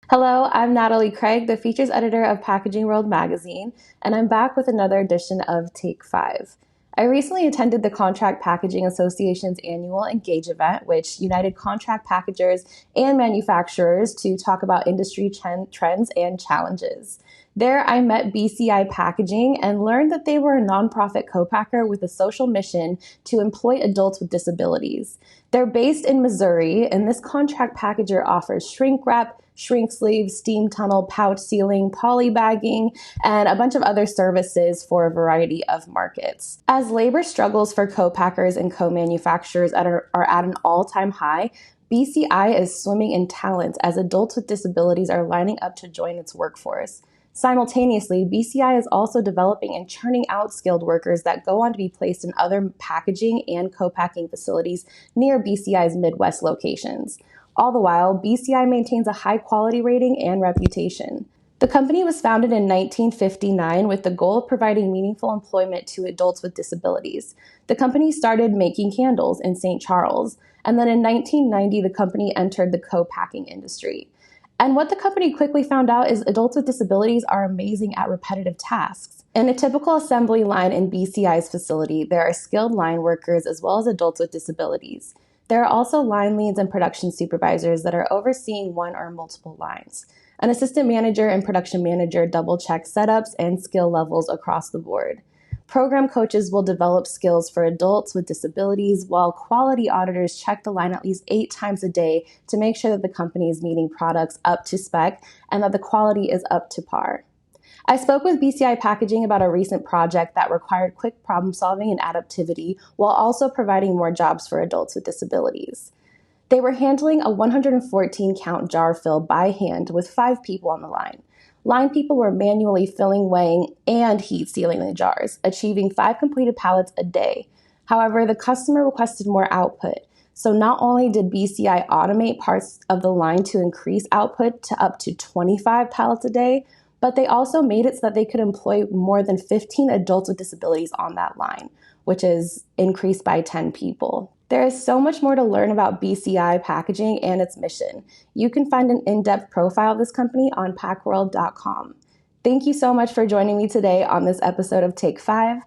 Hello, I'm Natalie Craig, the features editor of Packaging World magazine, and I'm back with another edition of Take 5. I recently attended the Contract Packaging Association's annual Engage event, which united contract packagers and manufacturers to talk about industry trends and challenges. There, I met BCI Packaging and learned that they were a nonprofit co-packer with a social mission to employ adults with disabilities. They're based in Missouri, and this contract packager offers shrink wrap, shrink sleeve, steam tunnel, pouch sealing, poly bagging, and a bunch of other services for a variety of markets. As labor struggles for co-packers and co-manufacturers are at an all-time high, BCI is swimming in talent as adults with disabilities are lining up to join its workforce. Simultaneously, BCI is also developing and churning out skilled workers that go on to be placed in other packaging and co-packing facilities near BCI's Midwest locations. All the while, BCI maintains a high quality rating and reputation. The company was founded in 1959 with the goal of providing meaningful employment to adults with disabilities. The company started making candles in St. Charles, and then in 1990, the company entered the co-packing industry. And what the company quickly found out is adults with disabilities are amazing at repetitive tasks. In a typical assembly line in BCI's facility, there are skilled line workers as well as adults with disabilities. There are also line leads and production supervisors that are overseeing one or multiple lines. An assistant manager and production manager double-check setups and skill levels across the board. Program coaches will develop skills for adults with disabilities, while quality auditors check the line at least 8 times a day to make sure that the company is meeting products up to spec and that the quality is up to par. I spoke with BCI Packaging about a recent project that required quick problem solving and adaptivity while also providing more jobs for adults with disabilities. They were handling a 114 count jar fill by hand with 5 people on the line. Line people were manually filling, weighing, and heat sealing the jars, achieving 5 completed pallets a day. However, the customer requested more output. So not only did BCI automate parts of the line to increase output to up to 25 pallets a day, but they also made it so that they could employ more than 15 adults with disabilities on that line, which is increased by 10 people. There is so much more to learn about BCI Packaging and its mission. You can find an in-depth profile of this company on packworld.com. Thank you so much for joining me today on this episode of Take 5.